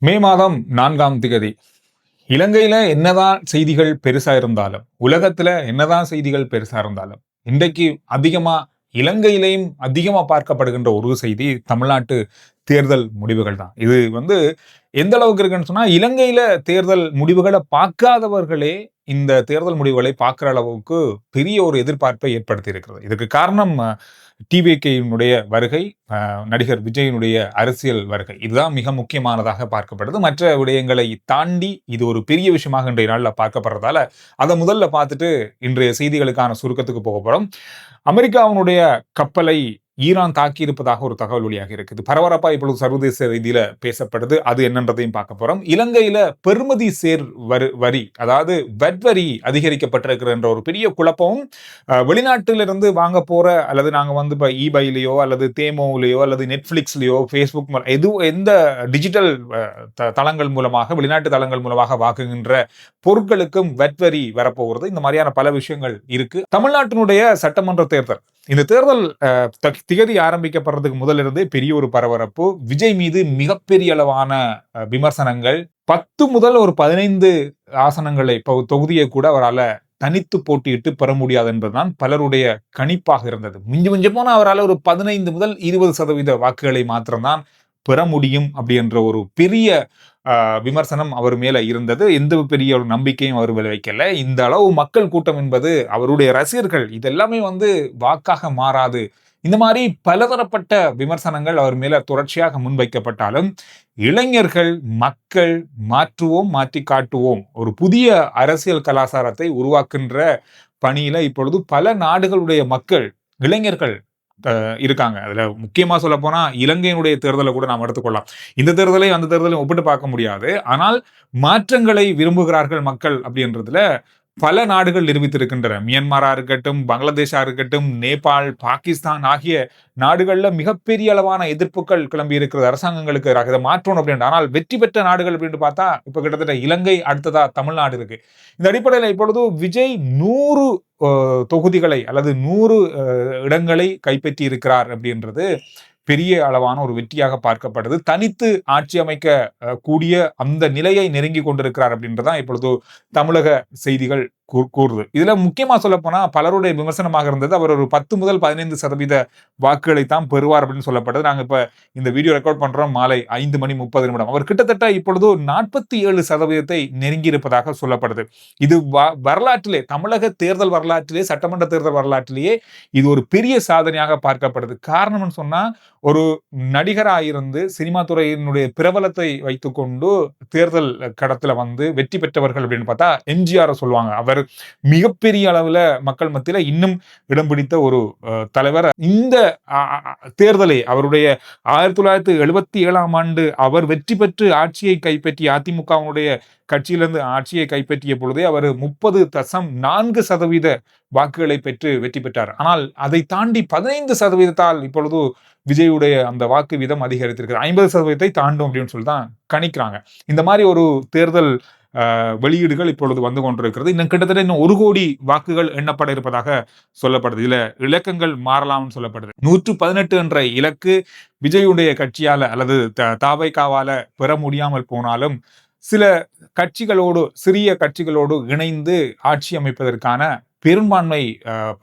மே மாதம் 4ஆம் திகதி இலங்கையில என்னதான் செய்திகள் பெருசா இருந்தாலும், உலகத்துல என்னதான் செய்திகள் பெருசா இருந்தாலும், இன்றைக்கு அதிகமா இலங்கையிலேயும் அதிகமா பார்க்கப்படுகின்ற ஒரு செய்தி தமிழ்நாட்டு தேர்தல் முடிவுகள் தான். இது எந்த அளவுக்கு இருக்குன்னு சொன்னா, இலங்கையில தேர்தல் முடிவுகள பார்க்காதவர்களே இந்த தேர்தல் முடிவுகளை பார்க்கிற அளவுக்கு பெரிய ஒரு எதிர்பார்ப்பை ஏற்படுத்தி இருக்கிறது. இதுக்கு காரணம் டிவிகேயினுடைய வருகை, நடிகர் விஜயினுடைய அரசியல் வருகை. இதுதான் மிக முக்கியமானதாக பார்க்கப்படுது. மற்ற விடயங்களை தாண்டி இது ஒரு பெரிய விஷயமாக இன்றைய நாள்ல பார்க்கப்படுறதால, அத முதல்ல பார்த்துட்டு இன்றைய செய்திகளுக்கான சுருக்கத்துக்கு போக போறோம். அமெரிக்காவினுடைய கப்பலை ஈரான் தாக்கியிருப்பதாக ஒரு தகவல் வெளியாக இருக்குது. பரபரப்பா இப்பொழுது சர்வதேச ரீதியில பேசப்படுது. அது என்னன்றதையும் பார்க்க போறோம். இலங்கையில பெறுமதி சேர் வரி, அதாவது வெட் வரி அதிகரிக்கப்பட்டிருக்கிற என்ற ஒரு பெரிய குழப்பமும், வெளிநாட்டிலிருந்து வாங்க போற அல்லது நாங்க இப்ப இபைலயோ அல்லது தேமோலயோ அல்லது நெட்ஃபிளிக்ஸ்லயோ ஃபேஸ்புக் எந்த டிஜிட்டல் தளங்கள் மூலமாக வெளிநாட்டு தளங்கள் மூலமாக வாங்குகின்ற பொருட்களுக்கும் வெட் வரி வரப்போகிறது. இந்த மாதிரியான பல விஷயங்கள் இருக்கு. தமிழ்நாட்டினுடைய சட்டமன்ற தேர்தல், இந்த தேர்தல் திகதி ஆரம்பிக்கப்படுறதுக்கு முதல்ல இருந்தே பெரிய ஒரு பரபரப்பு. விஜய் மீது மிகப்பெரிய அளவான விமர்சனங்கள். 10 முதல் ஒரு 15 ஆசனங்களை தொகுதியை கூட அவரால் தனித்து போட்டியிட்டு பெற முடியாது என்பதுதான் பலருடைய கணிப்பாக இருந்தது. மிஞ்சி போனா அவரால் ஒரு 15 முதல் 20% வாக்குகளை மாத்திரம்தான் பெற முடியும் அப்படின்ற ஒரு பெரிய விமர்சனம் அவர் மேல இருந்தது. எந்த பெரிய ஒரு நம்பிக்கையும் அவர் மேல வைக்கல. இந்த அளவு மக்கள் கூட்டம் என்பது, அவருடைய ரசிகர்கள், இதெல்லாமே வாக்காக மாறாது. இந்த மாதிரி பலதரப்பட்ட விமர்சனங்கள் அவர் மேல தொடர்ச்சியாக முன்வைக்கப்பட்டாலும், இளைஞர்கள், மக்கள் மாற்றுவோம், மாற்றி காட்டுவோம், ஒரு புதிய அரசியல் கலாச்சாரத்தை உருவாக்குகின்ற பணியில இப்பொழுது பல நாடுகளுடைய மக்கள், இளைஞர்கள் இருக்காங்க. அதுல முக்கியமா சொல்ல போனா இலங்கையினுடைய தேர்தலை கூட நாம் எடுத்துக்கொள்ளலாம். இந்த தேர்தலை அந்த தேர்தலையும் ஒப்பிட்டு பார்க்க முடியாது. ஆனால் மாற்றங்களை விரும்புகிறார்கள் மக்கள் அப்படின்றதுல பல நாடுகள் நிரூபித்திருக்கின்றன. மியான்மரா இருக்கட்டும், பங்களாதேஷா இருக்கட்டும், நேபாள், பாகிஸ்தான் ஆகிய நாடுகள்ல மிகப்பெரிய அளவான எதிர்ப்புகள் கிளம்பி இருக்கிறது அரசாங்கங்களுக்கு எதிராக. இதை மாற்றணும் அப்படின்ட்டு. ஆனால் வெற்றி பெற்ற நாடுகள் அப்படின்னு பார்த்தா இப்ப கிட்டத்தட்ட இலங்கை, அடுத்ததா தமிழ்நாடு இருக்கு. இந்த அடிப்படையில் இப்பொழுது விஜய் 100 தொகுதிகளை அல்லது 100 இடங்களை கைப்பற்றி இருக்கிறார் அப்படின்றது பெரிய அளவான ஒரு வெற்றியாக பார்க்கப்படுது. தனித்து ஆட்சி அமைக்க கூடிய அந்த நிலையை நெருங்கி கொண்டிருக்கிறார் அப்படின்றதான் இப்பொழுது தமிழக செய்திகள் கூறுது. இதுல முக்கியமா சொல்ல போனா பலருடைய விமர்சனமாக இருந்தது, அவர் ஒரு 10 முதல் 15% வாக்குகளை தான் பெறுவார் அப்படின்னு சொல்லப்பட்டது. நாங்க இப்ப இந்த வீடியோ ரெக்கார்ட் பண்றோம் மாலை 5:30 அவர் கிட்டத்தட்ட இப்பொழுது 47% நெருங்கி இருப்பதாக சொல்லப்படுது. இது வரலாற்றிலே, தமிழக தேர்தல் வரலாற்றிலே, சட்டமன்ற தேர்தல் வரலாற்றிலேயே இது ஒரு பெரிய சாதனையாக பார்க்கப்படுது. காரணம்னு சொன்னா, ஒரு நடிகராயிருந்து சினிமா துறையினுடைய பிரபலத்தை வைத்துக்கொண்டு தேர்தல் கடத்துல வெற்றி பெற்றவர்கள் அப்படின்னு பார்த்தா எம்ஜிஆர் சொல்லுவாங்க. அவர் மிகப்பெரிய அளவுல மக்கள் மத்தியில இன்னும் இடம் பிடித்த ஒரு தலைவர். இந்த தேர்தலை அவருடைய 1977ஆம் ஆண்டு அவர் வெற்றி பெற்று ஆட்சியை கைப்பற்றி அதிமுகவுடைய கட்சியிலிருந்து ஆட்சியை கைப்பற்றிய பொழுதே அவர் 30.4% வாக்குகளை பெற்று வெற்றி பெற்றார். ஆனால் அதை தாண்டி 15% இப்பொழுது விஜயுடைய அந்த வாக்கு வீதம் அதிகரித்திருக்கிறது. 50% தாண்டும் அப்படின்னு சொல்லி தான் கணிக்கிறாங்க. இந்த மாதிரி ஒரு தேர்தல் வெளியீடுகள் இப்பொழுது வந்து கொண்டிருக்கிறது. இன்னும் கிட்டத்தட்ட 1 கோடி வாக்குகள் எண்ணப்பட இருப்பதாக சொல்லப்படுது. இதுல இலக்கங்கள் மாறலாம்னு சொல்லப்படுது. 118 என்ற இலக்கு விஜயுடைய கட்சியால அல்லது தாவைக்காவால பெற முடியாமல் போனாலும், சில கட்சிகளோடு, சிறிய கட்சிகளோடு இணைந்து ஆட்சி அமைப்பதற்கான பெரும்பான்மை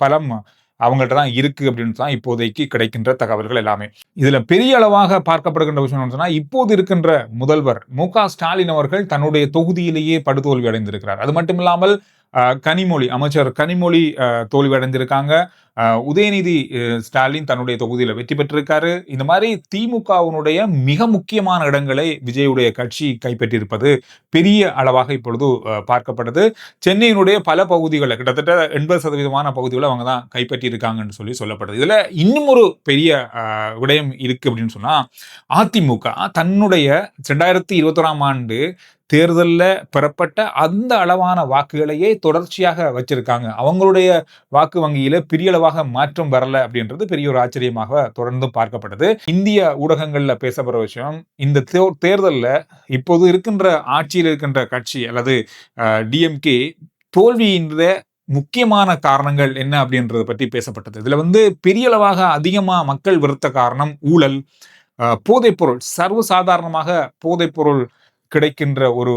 பலம் அவங்கள்ட்ட தான் இருக்கு அப்படின்னு தான் இப்போதைக்கு கிடைக்கின்ற தகவல்கள் எல்லாமே. இதுல பெரிய அளவாக பார்க்கப்படுகின்ற விஷயம் சொன்னா, இப்போது இருக்கின்ற முதல்வர் மு.க.ஸ்டாலின் அவர்கள் தன்னுடைய தொகுதியிலேயே படுதோல்வி அடைந்திருக்கிறார். அது மட்டும் இல்லாமல் அமைச்சர் கனிமொழி தோல்வி அடைந்திருக்காங்க. உதயநிதி ஸ்டாலின் தன்னுடைய தொகுதியில வெற்றி பெற்றிருக்காரு. இந்த மாதிரி திமுகவினுடைய மிக முக்கியமான இடங்களை விஜயுடைய கட்சி கைப்பற்றியிருப்பது பெரிய அளவாக இப்பொழுது பார்க்கப்படுது. சென்னையினுடைய பல பகுதிகளை, கிட்டத்தட்ட 80% பகுதிகளை அவங்க தான் கைப்பற்றி இருக்காங்கன்னு சொல்லப்படுது. இதுல இன்னும் ஒரு பெரிய விடயம் இருக்கு அப்படின்னு சொன்னா, அதிமுக தன்னுடைய 2021ஆம் ஆண்டு தேர்தலில் பெறப்பட்ட அந்த அளவான வாக்குகளையே தொடர்ச்சியாக வச்சிருக்காங்க. அவங்களுடைய வாக்கு வங்கியில பெரிய அளவாக மாற்றம் வரல அப்படின்றது பெரிய ஒரு ஆச்சரியமாக தொடர்ந்து பார்க்கப்பட்டது. இந்திய ஊடகங்கள்ல பேசப்படுற விஷயம், இந்த தேர்தலில் இப்போது இருக்கின்ற ஆட்சியில் இருக்கின்ற கட்சி அல்லது டிஎம்கே தோல்வியின் முக்கியமான காரணங்கள் என்ன அப்படின்றத பற்றி பேசப்பட்டது. இதுல பெரிய அளவாக அதிகமா மக்கள் வெறுத்த காரணம் ஊழல், போதைப்பொருள். சர்வசாதாரணமாக போதைப்பொருள் கிடைக்கின்ற ஒரு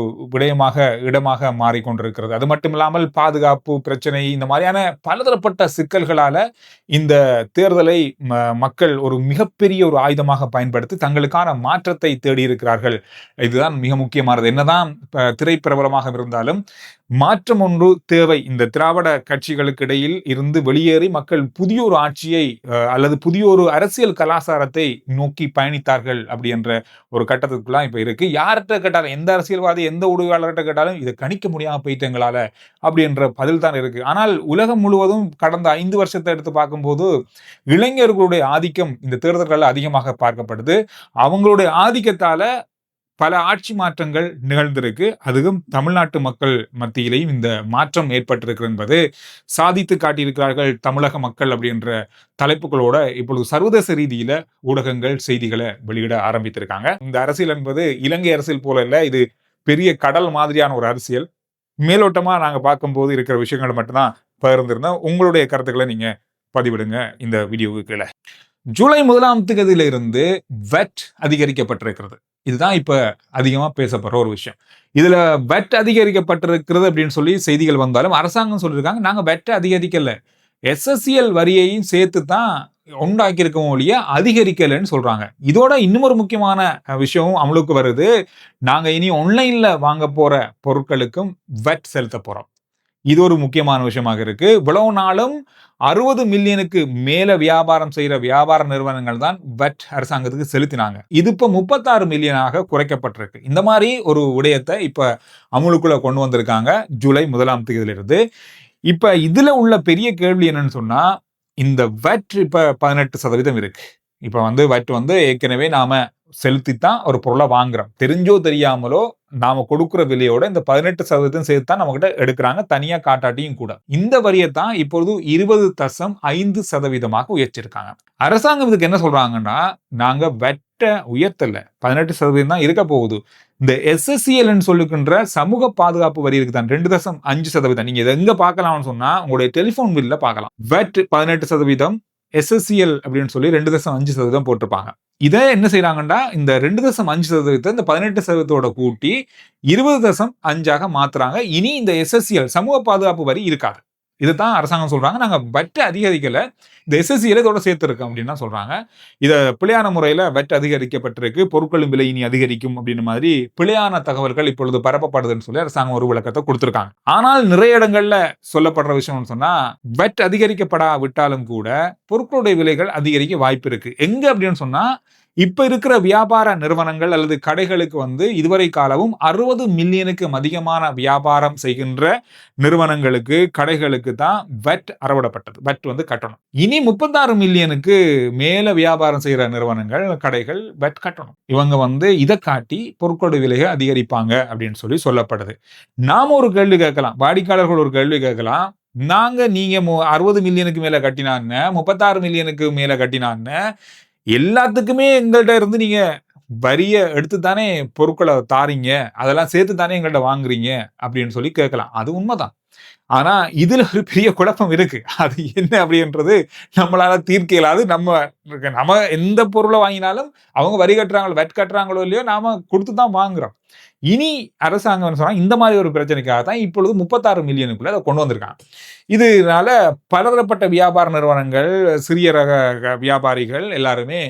இடமாக மாறிக்கொண்டிருக்கிறது. அது மட்டும் இல்லாமல் பாதுகாப்பு பிரச்சனை இந்த மாதிரியான பலதரப்பட்ட சிக்கல்களால இந்த தேர்தலை மக்கள் ஒரு மிகப்பெரிய ஒரு ஆயுதமாக பயன்படுத்தி தங்களுக்கான மாற்றத்தை தேடி இருக்கிறார்கள். இதுதான் மிக முக்கியமானது. என்னதான் திரைப்பிரபலமாக இருந்தாலும் மாற்றம் ஒன்று தேவை. இந்த திராவிட கட்சிகளுக்கு இடையில் இருந்து வெளியேறி மக்கள் புதிய ஒரு ஆட்சியை அல்லது புதிய ஒரு அரசியல் கலாச்சாரத்தை நோக்கி பயணித்தார்கள் அப்படி என்ற ஒரு கட்டத்துக்குலாம் இப்ப இருக்கு. யார்கிட்ட கேட்டாலும், எந்த அரசியல்வாதி எந்த ஊடகவாளர்கிட்ட கேட்டாலும் இதை கணிக்க முடியாம போயிட்டு எங்களால அப்படி என்ற பதில் தான் இருக்கு. ஆனால் உலகம் முழுவதும் கடந்த 5 வருஷத்தை எடுத்து பார்க்கும்போது இளைஞர்களுடைய ஆதிக்கம் இந்த தேர்தல்கள் அதிகமாக பார்க்கப்படுது. அவங்களுடைய ஆதிக்கத்தால பல ஆட்சி மாற்றங்கள் நிகழ்ந்திருக்கு. அதுவும் தமிழ்நாட்டு மக்கள் மத்தியிலையும் இந்த மாற்றம் ஏற்பட்டிருக்கு என்பது சாதித்து காட்டியிருக்கிறார்கள் தமிழக மக்கள் அப்படின்ற தலைப்புகளோட இப்பொழுது சர்வதேச ரீதியில ஊடகங்கள் செய்திகளை வெளியிட ஆரம்பித்திருக்காங்க. இந்த அரசியல் என்பது இலங்கை அரசியல் போல இல்ல, இது பெரிய கடல் மாதிரியான ஒரு அரசியல். மேலோட்டமா நாங்க பார்க்கும்போது இருக்கிற விஷயங்களை மட்டும்தான் பகிர்ந்திருந்தோம். உங்களுடைய கருத்துக்களை நீங்க பதிவிடுங்க இந்த வீடியோவுக்கு கீழே. ஜூலை 1ஆம் தேதியிலிருந்து வெட் அதிகரிக்கப்பட்டிருக்கிறது. இதுதான் இப்ப அதிகமா பேசப்படுற ஒரு விஷயம். இதுல வெட் அதிகரிக்கப்பட்டிருக்கிறது அப்படின்னு சொல்லி செய்திகள் வந்தாலும் அரசாங்கம் சொல்லியிருக்காங்க, நாங்க வெட் அதிகரிக்கல, எஸ்எஸ்சிஎல் வரியையும் சேர்த்து தான் உண்டாக்கியிருக்கோம் ஒழிய அதிகரிக்கலன்னு சொல்றாங்க. இதோட இன்னும் ஒரு முக்கியமான விஷயம் அமலுக்கு வருது. நாங்க இனி ஆன்லைன்ல வாங்க போற பொருட்களுக்கும் வெட் செலுத்த போறோம். இது ஒரு முக்கியமான விஷயமாக இருக்கு. இவ்வளவு நாளும் 60 மில்லியனுக்கு மேல வியாபாரம் செய்யற வியாபார நிறுவனங்கள் தான் வெட் அரசாங்கத்துக்கு செலுத்தினாங்க. இது இப்ப 36 மில்லியனாக குறைக்கப்பட்டிருக்கு. இந்த மாதிரி ஒரு விடயத்தை இப்ப அமுலுக்குள்ள கொண்டு வந்திருக்காங்க ஜூலை 1ஆம் தேதியிலிருந்து. இப்ப இதுல உள்ள பெரிய கேள்வி என்னன்னு சொன்னா, இந்த வெட் இப்ப 18% இருக்கு. இப்ப வெட் ஏற்கனவே நாம செலுத்தித்தான் ஒரு பொருளை வாங்குறோம். தெரிஞ்சோ தெரியாமலோ நாம கொடுக்கிற விலையோட இந்த 18% சேர்த்து தான் நம்ம கிட்ட எடுக்கிறாங்க, தனியா காட்டாட்டியும் கூட. இந்த வரியை தான் இப்பொழுது 20.5% உயர்த்திருக்காங்க. அரசாங்கம் இதுக்கு என்ன சொல்றாங்கன்னா, நாங்க வெட்டை உயர்த்தல, 18% தான் இருக்க போகுது. இந்த எஸ்எஸ்சிஎல் சொல்லுகின்ற சமூக பாதுகாப்பு வரி இருக்கு தான் 2.5%. நீங்க இதை எங்க பார்க்கலாம்னு சொன்னா உங்களுடைய டெலிபோன் பில்ல பார்க்கலாம். வெட் 18%, எஸ்எஸ்சிஎல் அப்படின்னு சொல்லி 2.5% போட்டிருப்பாங்க. இதை என்ன செய்யறாங்கன்னா, இந்த 2.5% இந்த 18% கூட்டி 20.5 மாத்துறாங்க. இனி இந்த எஸ்எஸ்சிஎல் சமூக பாதுகாப்பு வரி இருக்காது. இதுதான் அரசாங்கம் சொல்றாங்க. நாங்க வெட் அதிகரிக்கல, இந்த எஸ்எஸ்சிஎல் இதோட சேர்த்திருக்கோம் அப்படின்னு தான் சொல்றாங்க. இத பிழையான முறையில வெட் அதிகரிக்கப்பட்டிருக்கு, பொருட்களின் விலை இனி அதிகரிக்கும் அப்படின்னு மாதிரி பிழையான தகவல்கள் இப்பொழுது பரப்பப்படுதுன்னு சொல்லி அரசாங்கம் ஒரு விளக்கத்தை கொடுத்திருக்காங்க. ஆனால் நிறைய இடங்கள்ல சொல்லப்படுற விஷயம் சொன்னா, வெட் அதிகரிக்கப்படாவிட்டாலும் கூட பொருட்களுடைய விலைகள் அதிகரிக்க வாய்ப்பு இருக்கு. எங்க அப்படின்னு சொன்னா, இப்ப இருக்கிற வியாபார நிறுவனங்கள் அல்லது கடைகளுக்கு இதுவரை காலமும் 60 மில்லியனுக்கு அதிகமான வியாபாரம் செய்கின்ற நிறுவனங்களுக்கு, கடைகளுக்கு தான் வெட் அறவிடப்பட்டது. வெட் கட்டணும். இனி 36 மில்லியனுக்கு மேல வியாபாரம் செய்யற நிறுவனங்கள், கடைகள் வெட் கட்டணும். இவங்க இதை காட்டி பொருட்களுடைய விலையை அதிகரிப்பாங்க அப்படின்னு சொல்லி சொல்லப்படுது. நாம ஒரு கேள்வி கேட்கலாம், வாடிக்கையாளர்கள் ஒரு கேள்வி கேட்கலாம், நீங்க 60 மில்லியனுக்கு மேல கட்டினான்னு, 36 மில்லியனுக்கு மேல கட்டினான்னு எல்லாத்துக்குமே எங்கள்கிட்ட இருந்து நீங்க வரிய எடுத்து தானே பொருட்களை தாரீங்க, அதெல்லாம் சேர்த்து தானே எங்கள்கிட்ட வாங்குறீங்க அப்படின்னு சொல்லி கேட்கலாம். அது உண்மைதான். ஆனா இதுல ஒரு பெரிய குழப்பம் இருக்கு. அது என்ன அப்படின்றது நம்மளால தீர்க்க இயலாது. நம்ம எந்த பொருளை வாங்கினாலும் அவங்க வரி கட்டுறாங்களோ, வெட் கட்டுறாங்களோ இல்லையோ, நாம கொடுத்துதான் வாங்குறோம். இனி அரசாங்கம் சொன்னா இந்த மாதிரி ஒரு பிரச்சனைக்காக தான் இப்பொழுது 36 மில்லியனுக்குள்ள அதை கொண்டு வந்திருக்காங்க. இதனால பலதரப்பட்ட வியாபார நிறுவனங்கள், சிறிய ரக வியாபாரிகள் எல்லாருமே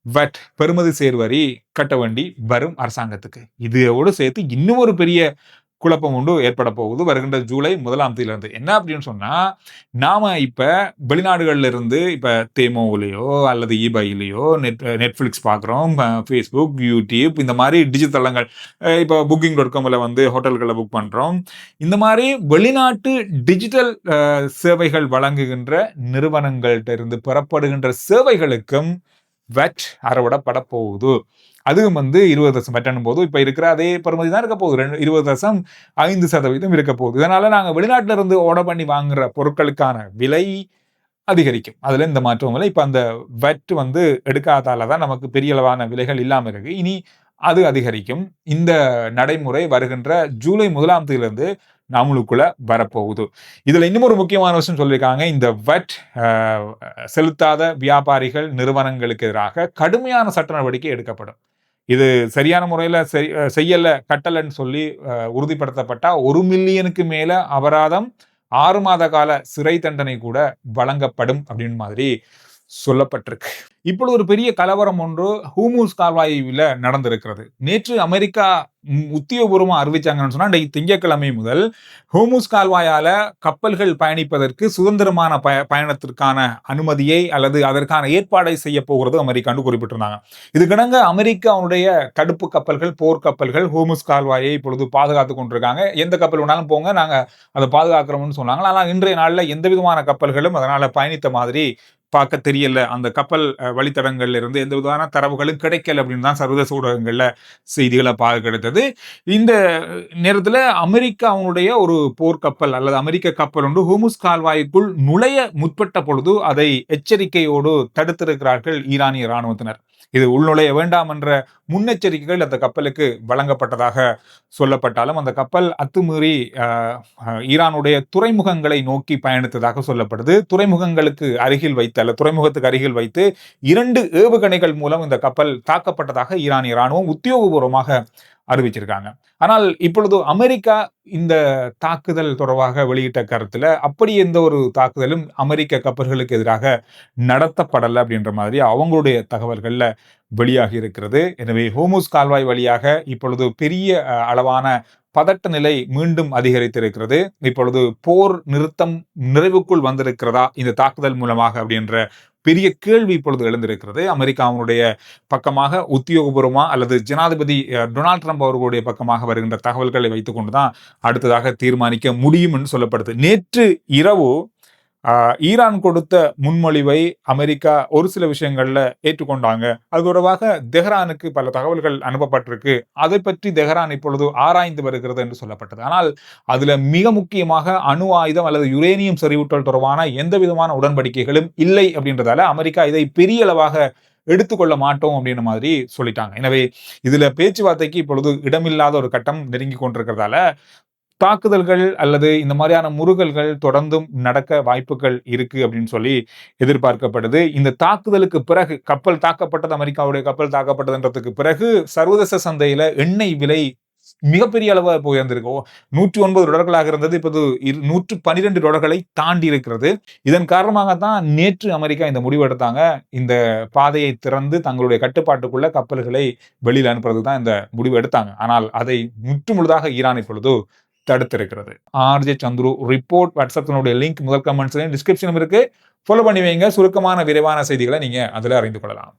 வெட் பெறுமதி சேர் வரி கட்ட வேண்டி வரும் அரசாங்கத்துக்கு. இதோடு சேர்த்து இன்னும் ஒரு பெரிய குழப்பம் ஒன்று ஏற்பட போகுது வருகின்ற ஜூலை 1ஆம் தேதியிலிருந்து. என்ன அப்படின்னு சொன்னா, நாம இப்ப வெளிநாடுகள்ல இருந்து இப்ப தேமோவிலையோ அல்லது ஈபைலையோ நெட்ஃபிளிக்ஸ் பார்க்குறோம், ஃபேஸ்புக், யூடியூப் இந்த மாதிரி டிஜிட்டல் தளங்கள், இப்போ booking.comல ஹோட்டல்களை புக் பண்றோம். இந்த மாதிரி வெளிநாட்டு டிஜிட்டல் சேவைகள் வழங்குகின்ற நிறுவனங்கள்ட்ட இருந்து பெறப்படுகின்ற சேவைகளுக்கும் வெட் அறவிடப்பட போகுது. அதுவும் 20% வெட் போது இப்ப இருக்கிற அதே பெறுமதி தான் இருக்க போகுது. 20.5% இருக்க போகுது. இதனால நாங்க வெளிநாட்டுல இருந்து ஆர்டர் பண்ணி வாங்குற பொருட்களுக்கான விலை அதிகரிக்கும். அதுல இந்த மாற்றம் இல்லை. இப்ப அந்த வெட் எடுக்காதாலதான் நமக்கு பெரிய அளவான விலைகள் இல்லாம இருக்கு. இனி அது அதிகரிக்கும். இந்த நடைமுறை வருகின்ற ஜூலை 1ஆம் தேதியிலிருந்து நம்மளுக்குள்ள வரப்போகுது. இதுல இன்னும் ஒரு முக்கியமான விஷயம் சொல்லியிருக்காங்க. இந்த வெட் செலுத்தாத வியாபாரிகள், நிறுவனங்களுக்கு எதிராக கடுமையான சட்ட நடவடிக்கை எடுக்கப்படும். இது சரியான முறையில செய்யல கட்டலன்னு சொல்லி உறுதிப்படுத்தப்பட்டா 1 மில்லியனுக்கு மேல அபராதம், 6 மாத கால சிறை தண்டனை கூட வழங்கப்படும் அப்படின்னு மாதிரி சொல்லப்பட்டிருக்கு. இப்பொழுது ஒரு பெரிய கலவரம் ஒன்று ஹூமூஸ் கால்வாயில நடந்திருக்கிறது. நேற்று அமெரிக்கா உத்தியோகபூர்வமா அறிவிச்சாங்கன்னு சொன்னா, இன்றைக்கு திங்கட்கிழமை முதல் ஹூமூஸ் கால்வாயால கப்பல்கள் பயணிப்பதற்கு சுதந்திரமான பயணத்திற்கான அனுமதியை அல்லது அதற்கான ஏற்பாடை செய்ய போகிறது அமெரிக்கான்னு குறிப்பிட்டிருந்தாங்க. இதுக்கிணங்க அமெரிக்காவுடைய தடுப்பு கப்பல்கள், போர்க்கப்பல்கள் ஹூமூஸ் கால்வாயை இப்பொழுது பாதுகாத்துக் கொண்டிருக்காங்க. எந்த கப்பல் வேணாலும் போங்க, நாங்க அதை பாதுகாக்கிறோம்னு சொன்னாங்க. ஆனால் இன்றைய நாள்ல எந்த விதமான கப்பல்களும் அதனால பயணித்த மாதிரி பார்க்க தெரியல. அந்த கப்பல் வழித்தடங்கள்ல இருந்து எந்த விதமான தரவுகளும் கிடைக்கல அப்படின்னு தான் சர்வதேச ஊடகங்கள்ல செய்திகளை பார்க்க கிடைத்தது. இந்த நேரத்தில் அமெரிக்காவுடைய ஒரு போர்க்கப்பல் அல்லது அமெரிக்க கப்பல் ஒன்று ஹோர்முஸ் கால்வாய்க்குள் நுழைய முற்பட்ட பொழுது அதை எச்சரிக்கையோடு தடுத்திருக்கிறார்கள் ஈரானிய இராணுவத்தினர். இது உள்நுழைய வேண்டாம் என்ற முன்னெச்சரிக்கைகள் அந்த கப்பலுக்கு வழங்கப்பட்டதாக சொல்லப்பட்டாலும் அந்த கப்பல் அத்துமீறி ஈரானுடைய துறைமுகங்களை நோக்கி பயணித்ததாக சொல்லப்படுது. துறைமுகங்களுக்கு அருகில் வைத்து அல்ல துறைமுகத்துக்கு அருகில் வைத்து 2 ஏவுகணைகள் மூலம் இந்த கப்பல் தாக்கப்பட்டதாக ஈரானிய இராணுவம் உத்தியோகபூர்வமாக அறிவிச்சிருக்காங்க. ஆனால் இப்பொழுது அமெரிக்கா இந்த தாக்குதல் தொடர்பாக வெளியிட்ட கருத்துல அப்படி எந்த ஒரு தாக்குதலும் அமெரிக்க கப்பல்களுக்கு எதிராக நடத்தப்படலை அப்படின்ற மாதிரி அவங்களுடைய தகவல்கள்ல வெளியாகி இருக்கிறது. எனவே ஹோர்முஸ் கால்வாய் வழியாக இப்பொழுது பெரிய அளவான பதட்ட நிலை மீண்டும் அதிகரித்திருக்கிறது. இப்பொழுது போர் நிறுத்தம் நிறைவுக்குள் வந்திருக்கிறதா இந்த தாக்குதல் மூலமாக அப்படின்ற பெரிய கேள்வி இப்பொழுது எழுந்திருக்கிறது. அமெரிக்காவுடைய பக்கமாக உத்தியோகபூர்வமா அல்லது ஜனாதிபதி டொனால்ட் ட்ரம்ப் அவர்களுடைய பக்கமாக வருகின்ற தகவல்களை வைத்துக் கொண்டுதான் அடுத்ததாக தீர்மானிக்க முடியும் என்று சொல்லப்படுது. நேற்று இரவு ஈரான் கொடுத்த முன்மொழிவை அமெரிக்கா ஒரு சில விஷயங்கள்ல ஏற்றுக்கொண்டாங்க. அது தொடர்பாக தெஹ்ரானுக்கு பல தகவல்கள் அனுப்பப்பட்டிருக்கு. அதை பற்றி தெஹ்ரான் இப்பொழுது ஆராய்ந்து வருகிறது என்று சொல்லப்பட்டது. ஆனால் அதுல மிக முக்கியமாக அணு ஆயுதம் அல்லது யுரேனியம் செறிவூட்டல் தொடர்பான எந்த விதமான உடன்படிக்கைகளும் இல்லை அப்படின்றதால அமெரிக்கா இதை பெரிய அளவாக எடுத்துக்கொள்ள மாட்டோம் அப்படின்ற மாதிரி சொல்லிட்டாங்க. எனவே இதுல பேச்சுவார்த்தைக்கு இப்பொழுது இடமில்லாத ஒரு கட்டம் நெருங்கி கொண்டிருக்கிறதால தாக்குதல்கள் அல்லது இந்த மாதிரியான முறுகல்கள் தொடர்ந்தும் நடக்க வாய்ப்புகள் இருக்கு அப்படின்னு சொல்லி எதிர்பார்க்கப்படுது. இந்த தாக்குதலுக்கு பிறகு கப்பல் தாக்கப்பட்டது, அமெரிக்காவுடைய கப்பல் தாக்கப்பட்டதுன்றதுக்கு பிறகு சர்வதேச சந்தையில எண்ணெய் விலை மிகப்பெரிய அளவு உயர்ந்திருக்கு. $109 இருந்தது, இப்போது $112 தாண்டி இருக்கிறது. இதன் காரணமாகத்தான் நேற்று அமெரிக்கா இந்த முடிவு எடுத்தாங்க. இந்த பாதையை திறந்து தங்களுடைய கட்டுப்பாட்டுக்குள்ள கப்பல்களை வெளியில் அனுப்புறதுக்கு தான் இந்த முடிவு எடுத்தாங்க. ஆனால் அதை முற்றுமுழுதாக ஈரான் இப்பொழுது தடுத்திருக்கிறது. ஆர்ஜே சந்துரு ரிப்போர்ட் வாட்ஸ்அப்பினுடைய லிங்க் முதல் கமெண்ட்ஸ்லையும் டிஸ்கிரிப்ஷனும் இருக்கு. ஃபாலோ பண்ணி வைங்க. சுருக்கமான விரைவான செய்திகளை நீங்க அதில் அறிந்து கொள்ளலாம்.